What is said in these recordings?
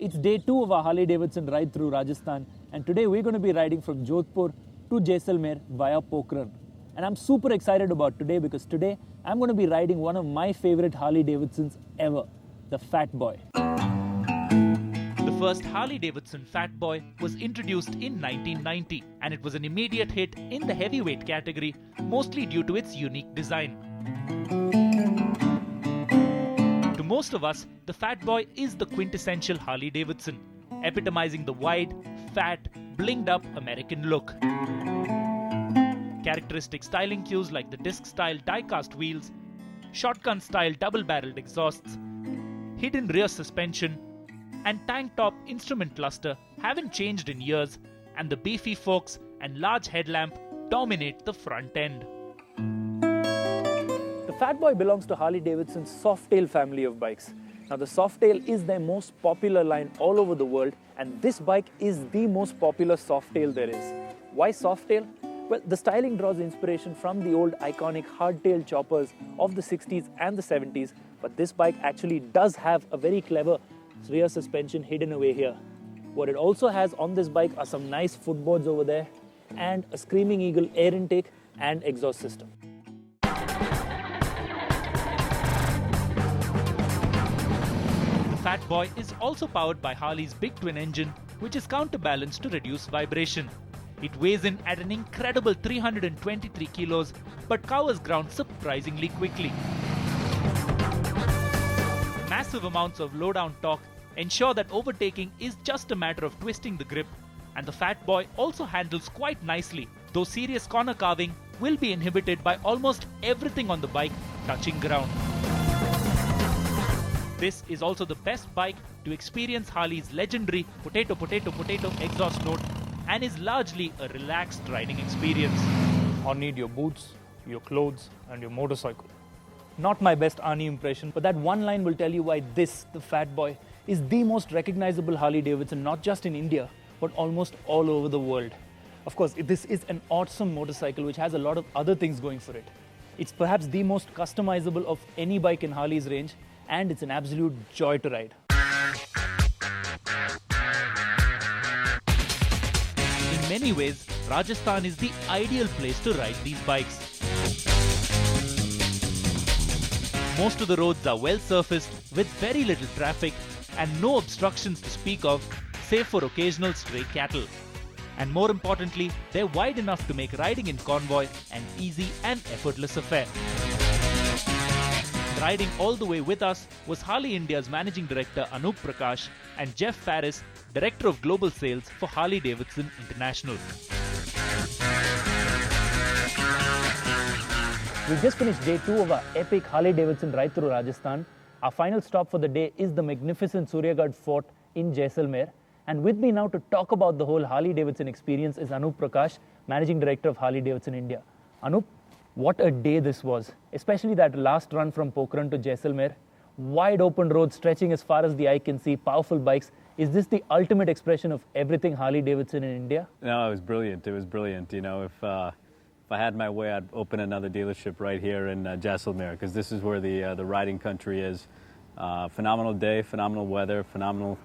It's day 2 of our Harley Davidson ride through Rajasthan, and today we're going to be riding from Jodhpur to Jaisalmer via Pokhran. And I'm super excited about today because today I'm going to be riding one of my favorite Harley Davidsons ever, the Fat Boy. The first Harley Davidson Fat Boy was introduced in 1990, and it was an immediate hit in the heavyweight category, mostly due to its unique design. To most of us, the Fat Boy is the quintessential Harley Davidson, epitomizing the wide, fat, blinged up American look. Characteristic styling cues like the disc-style die-cast wheels, shotgun-style double-barreled exhausts, hidden rear suspension, and tank-top instrument cluster haven't changed in years, and the beefy forks and large headlamp dominate the front end. The Fat Boy belongs to Harley Davidson's Softail family of bikes. Now, the Softail is their most popular line all over the world, and this bike is the most popular Softail there is. Why Softail? Well, the styling draws inspiration from the old iconic hardtail choppers of the 60s and the 70s, but this bike actually does have a very clever rear suspension hidden away here. What it also has on this bike are some nice footboards over there and a Screaming Eagle air intake and exhaust system. The Fat Boy is also powered by Harley's big twin engine, which is counterbalanced to reduce vibration. It weighs in at an incredible 323 kilos, but covers ground surprisingly quickly. Massive amounts of low-down torque ensure that overtaking is just a matter of twisting the grip, and the Fat Boy also handles quite nicely, though serious corner carving will be inhibited by almost everything on the bike touching ground. This is also the best bike to experience Harley's legendary potato potato potato exhaust note, and is largely a relaxed riding experience. Or need your boots, your clothes, and your motorcycle. Not my best Arnie impression, but that one line will tell you why this, the Fat Boy, is the most recognizable Harley Davidson, not just in India, but almost all over the world. Of course, this is an awesome motorcycle which has a lot of other things going for it. It's perhaps the most customizable of any bike in Harley's range, and it's an absolute joy to ride. In many ways, Rajasthan is the ideal place to ride these bikes. Most of the roads are well surfaced with very little traffic and no obstructions to speak of, save for occasional stray cattle. And more importantly, they're wide enough to make riding in convoy an easy and effortless affair. Riding all the way with us was Harley India's Managing Director Anup Prakash and Jeff Faris, Director of Global Sales for Harley Davidson International. We've just finished day 2 of our epic Harley Davidson ride through Rajasthan. Our final stop for the day is the magnificent Suryagarh Fort in Jaisalmer. And with me now to talk about the whole Harley Davidson experience is Anup Prakash, Managing Director of Harley Davidson India. Anup, what a day this was, especially that last run from Pokhran to Jaisalmer. Wide open roads stretching as far as the eye can see, powerful bikes. Is this the ultimate expression of everything Harley Davidson in India? No, it was brilliant. It was brilliant. You know, if I had my way, I'd open another dealership right here in Jaisalmer, because this is where the riding country is. Phenomenal day, phenomenal weather, phenomenal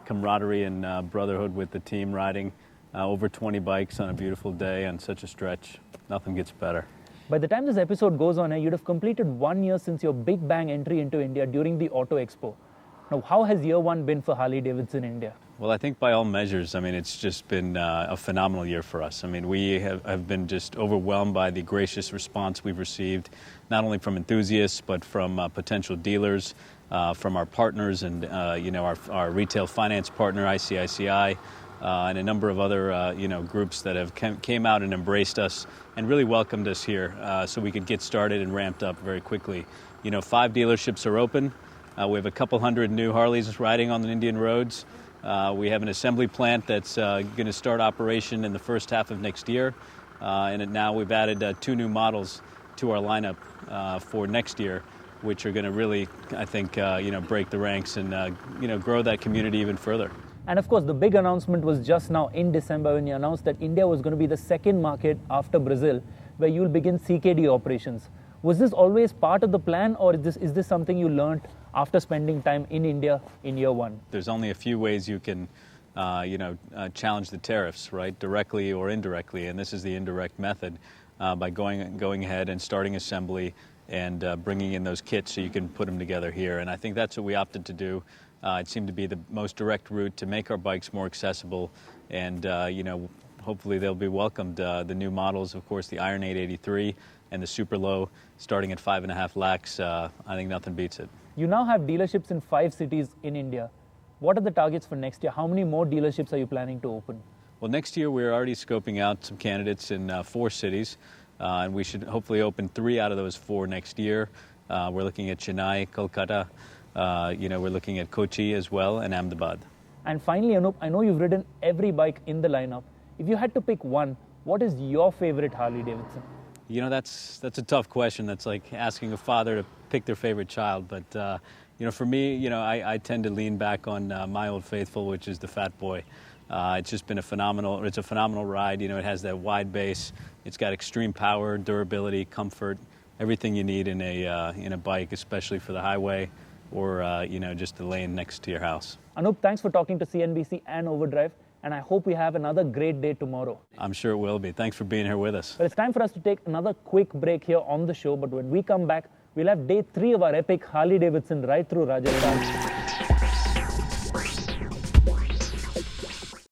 camaraderie and brotherhood with the team riding. Over 20 bikes on a beautiful day on such a stretch. Nothing gets better. By the time this episode goes on, you'd have completed 1 year since your big bang entry into India during the Auto Expo. Now, how has year 1 been for Harley Davidson India? Well, I think by all measures, I mean, it's just been a phenomenal year for us. I mean, we have been just overwhelmed by the gracious response we've received, not only from enthusiasts, but from potential dealers, from our partners and, our retail finance partner, ICICI, and a number of other, groups that have came out and embraced us and really welcomed us here so we could get started and ramped up very quickly. 5 dealerships are open. We have a couple hundred new Harleys riding on the Indian roads. We have an assembly plant that's going to start operation in the first half of next year. And now we've added 2 new models to our lineup for next year, which are going to really, I think, break the ranks and, grow that community even further. And of course, the big announcement was just now in December when you announced that India was going to be the second market after Brazil where you'll begin CKD operations. Was this always part of the plan, or is this something you learned after spending time in India in year one? There's only a few ways you can, challenge the tariffs, right, directly or indirectly, and this is the indirect method by going ahead and starting assembly and bringing in those kits so you can put them together here. And I think that's what we opted to do. It seemed to be the most direct route to make our bikes more accessible, and hopefully they'll be welcomed. The new models, of course, the Iron 883 and the Super Low, starting at 5.5 lakhs. I think nothing beats it. You now have dealerships in 5 cities in India. What are the targets for next year? How many more dealerships are you planning to open? Well, next year we're already scoping out some candidates in 4 cities, and we should hopefully open 3 out of those 4 next year. We're looking at Chennai, Kolkata, we're looking at Kochi as well, and Ahmedabad. And finally, Anup, I know you've ridden every bike in the lineup. If you had to pick one, what is your favorite Harley Davidson? That's a tough question. That's like asking a father to pick their favorite child. But, for me, I tend to lean back on my old faithful, which is the Fat Boy. It's just been a phenomenal ride. It has that wide base. It's got extreme power, durability, comfort, everything you need in a bike, especially for the highway or, just the lane next to your house. Anup, thanks for talking to CNBC and Overdrive. And I hope we have another great day tomorrow. I'm sure it will be. Thanks for being here with us. Well, it's time for us to take another quick break here on the show. But when we come back, we'll have day 3 of our epic Harley Davidson ride through Rajasthan.